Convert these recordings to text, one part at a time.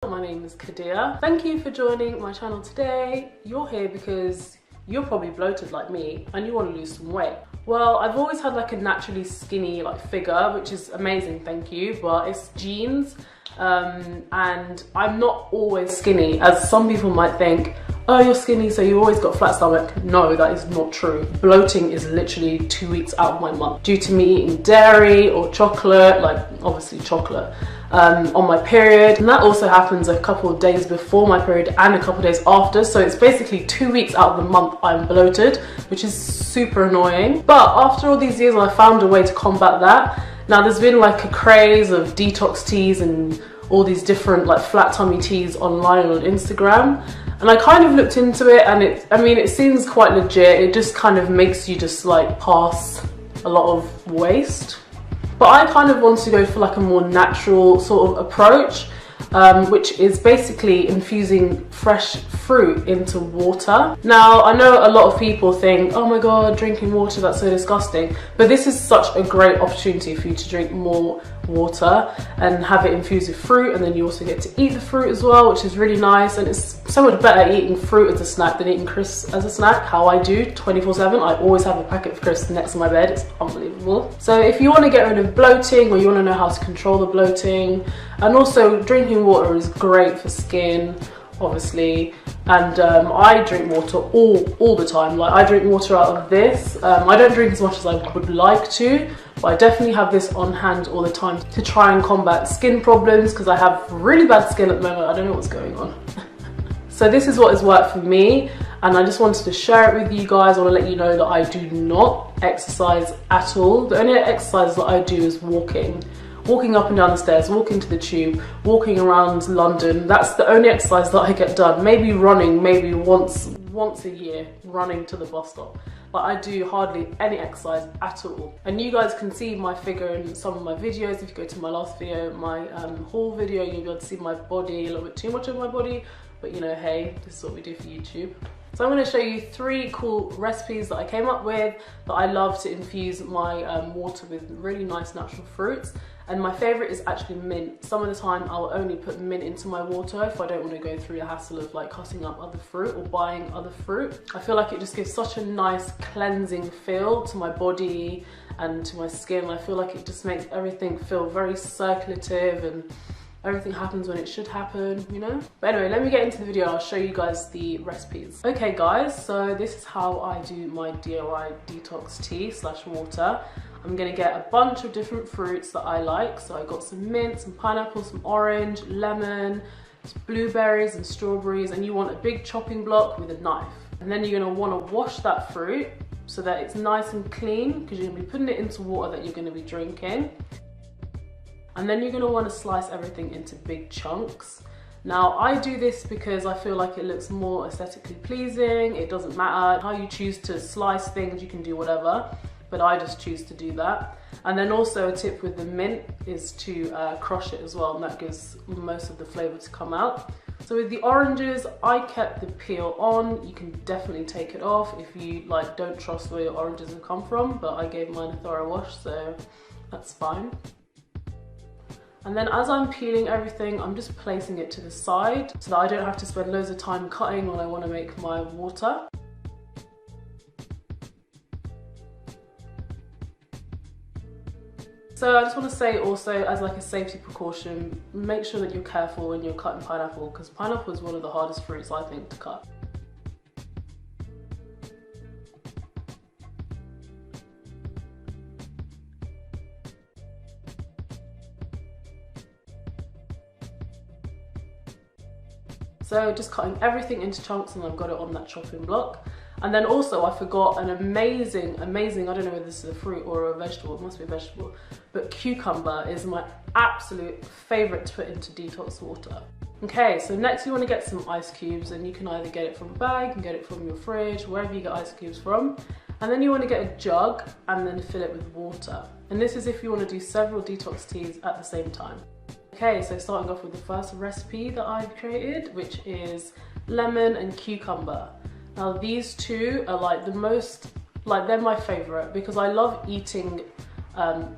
My name is Kadir. Thank you for joining my channel today. You're here because you're probably bloated like me and you want to lose some weight. Well, I've always had like a naturally skinny figure, which is amazing, thank you, but it's genes. And I'm not always skinny, as some people might think. Oh, you're skinny, so you always got flat stomach. No, that is not true. Bloating is literally 2 weeks out of my month due to me eating dairy or chocolate, like obviously chocolate, on my period. And that also happens a couple of days before my period and a couple of days after. So it's basically 2 weeks out of the month I'm bloated, which is super annoying. But after all these years, I found a way to combat that. Now there's been like a craze of detox teas and all these different like flat tummy teas online on Instagram. And I kind of looked into it and it seems quite legit. It just kind of makes you just like pass a lot of waste. But I kind of want to go for like a more natural sort of approach, which is basically infusing fresh fruit into water. Now, I know a lot of people think, oh my God, drinking water, that's so disgusting. But this is such a great opportunity for you to drink more water and have it infused with fruit, and then you also get to eat the fruit as well, which is really nice. And it's so much better eating fruit as a snack than eating crisps as a snack, how I do 24/7. I always have a packet of crisps next to my bed. It's unbelievable. So if you want to get rid of bloating, or you want to know how to control the bloating, and also drinking water is great for skin, obviously. And I drink water all the time. Like, I drink water out of this. I don't drink as much as I would like to, but I definitely have this on hand all the time to try and combat skin problems, because I have really bad skin at the moment. I don't know what's going on. So this is what has worked for me, and I just wanted to share it with you guys. I want to let you know that I do not exercise at all. The only exercise that I do is walking up and down the stairs, walking to the tube, walking around London. That's the only exercise that I get done. Maybe running, maybe once a year, running to the bus stop. But I do hardly any exercise at all. And you guys can see my figure in some of my videos. If you go to my last video, my haul video, you'll be able to see my body, a little bit too much of my body. But you know, hey, this is what we do for YouTube. So I'm going to show you 3 cool recipes that I came up with that I love to infuse my water with really nice natural fruits. And my favourite is actually mint. Some of the time I'll only put mint into my water if I don't want to go through the hassle of like cutting up other fruit or buying other fruit. I feel like it just gives such a nice cleansing feel to my body and to my skin. I feel like it just makes everything feel very circulative and everything happens when it should happen, you know? But anyway, let me get into the video. I'll show you guys the recipes. Okay guys, so this is how I do my DIY detox tea / water. I'm gonna get a bunch of different fruits that I like. So I got some mint, some pineapple, some orange, lemon, some blueberries and strawberries, and you want a big chopping block with a knife. And then you're gonna wanna wash that fruit so that it's nice and clean, because you're gonna be putting it into water that you're gonna be drinking. And then you're gonna wanna slice everything into big chunks. Now, I do this because I feel like it looks more aesthetically pleasing. It doesn't matter how you choose to slice things, you can do whatever, but I just choose to do that. And then also a tip with the mint is to crush it as well, and that gives most of the flavor to come out. So with the oranges, I kept the peel on. You can definitely take it off if you like don't trust where your oranges have come from, but I gave mine a thorough wash, so that's fine. And then as I'm peeling everything, I'm just placing it to the side so that I don't have to spend loads of time cutting when I want to make my water. So I just want to say also, as like a safety precaution, make sure that you're careful when you're cutting pineapple, because pineapple is one of the hardest fruits, I think, to cut. So just cutting everything into chunks, and I've got it on that chopping block. And then also I forgot an amazing, I don't know whether this is a fruit or a vegetable, it must be a vegetable, but cucumber is my absolute favourite to put into detox water. Okay, so next you want to get some ice cubes, and you can either get it from a bag, you can get it from your fridge, wherever you get ice cubes from. And then you want to get a jug and then fill it with water. And this is if you want to do several detox teas at the same time. Okay, so starting off with the first recipe that I've created, which is lemon and cucumber. Now these two are like the most, like they're my favorite, because I love eating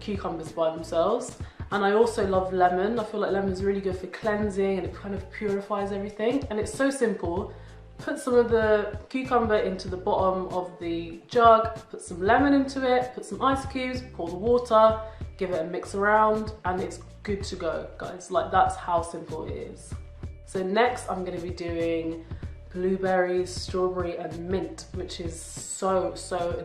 cucumbers by themselves, And I also love lemon. I feel like lemon is really good for cleansing and it kind of purifies everything. And it's so simple. Put some of the cucumber into the bottom of the jug, put some lemon into it, put some ice cubes, pour the water, give it a mix around, and it's good to go, guys. Like, that's how simple it is. So next I'm gonna be doing blueberries, strawberry and mint, which is so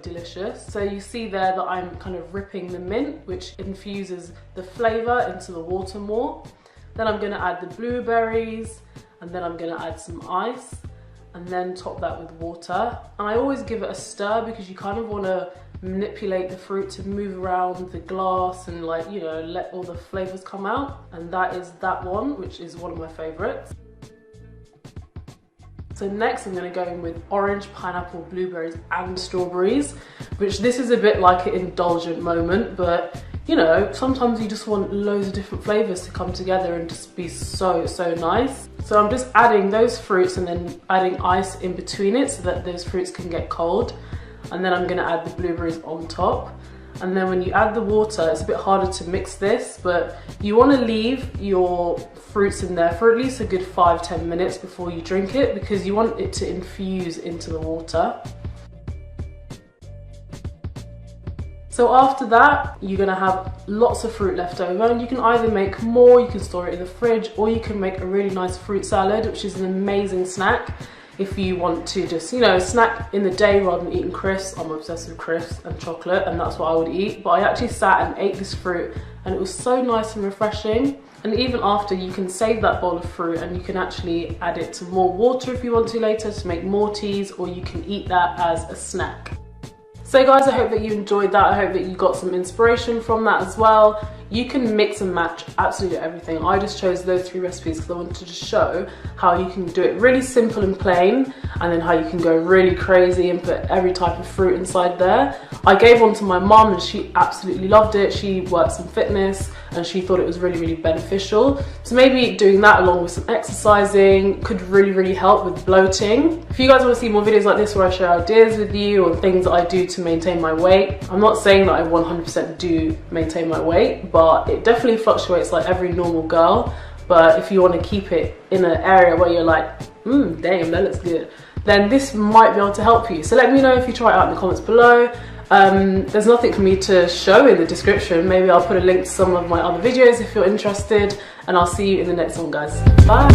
delicious. So you see there that I'm kind of ripping the mint, which infuses the flavor into the water more. Then I'm gonna add the blueberries, and then I'm gonna add some ice, and then top that with water. And I always give it a stir because you kind of want to manipulate the fruit to move around the glass and, like, you know, let all the flavors come out. And that is that one, which is one of my favorites. So next I'm going to go in with orange, pineapple, blueberries and strawberries, which this is a bit like an indulgent moment, but you know, sometimes you just want loads of different flavors to come together and just be so nice. So I'm just adding those fruits and then adding ice in between it so that those fruits can get cold. And then I'm going to add the blueberries on top. And then when you add the water, it's a bit harder to mix this, but you want to leave your fruits in there for at least a good 5-10 minutes before you drink it, because you want it to infuse into the water. So after that, you're gonna have lots of fruit left over, and you can either make more, you can store it in the fridge, or you can make a really nice fruit salad, which is an amazing snack if you want to just, you know, snack in the day rather than eating crisps. I'm obsessed with crisps and chocolate, and that's what I would eat. But I actually sat and ate this fruit, and it was so nice and refreshing. And even after, you can save that bowl of fruit and you can actually add it to more water if you want to later to make more teas, or you can eat that as a snack. So guys, I hope that you enjoyed that. I hope that you got some inspiration from that as well. You can mix and match absolutely everything. I just chose those 3 recipes because I wanted to just show how you can do it really simple and plain, and then how you can go really crazy and put every type of fruit inside there. I gave one to my mum and she absolutely loved it. She works in fitness and she thought it was really beneficial. So maybe doing that along with some exercising could really help with bloating. If you guys want to see more videos like this where I share ideas with you or things that I do to maintain my weight, I'm not saying that I 100% do maintain my weight, but it definitely fluctuates like every normal girl. But if you want to keep it in an area where you're like, damn, that looks good, then this might be able to help you. So let me know if you try it out in the comments below. There's nothing for me to show in the description. Maybe I'll put a link to some of my other videos if you're interested, and I'll see you in the next one, guys. Bye.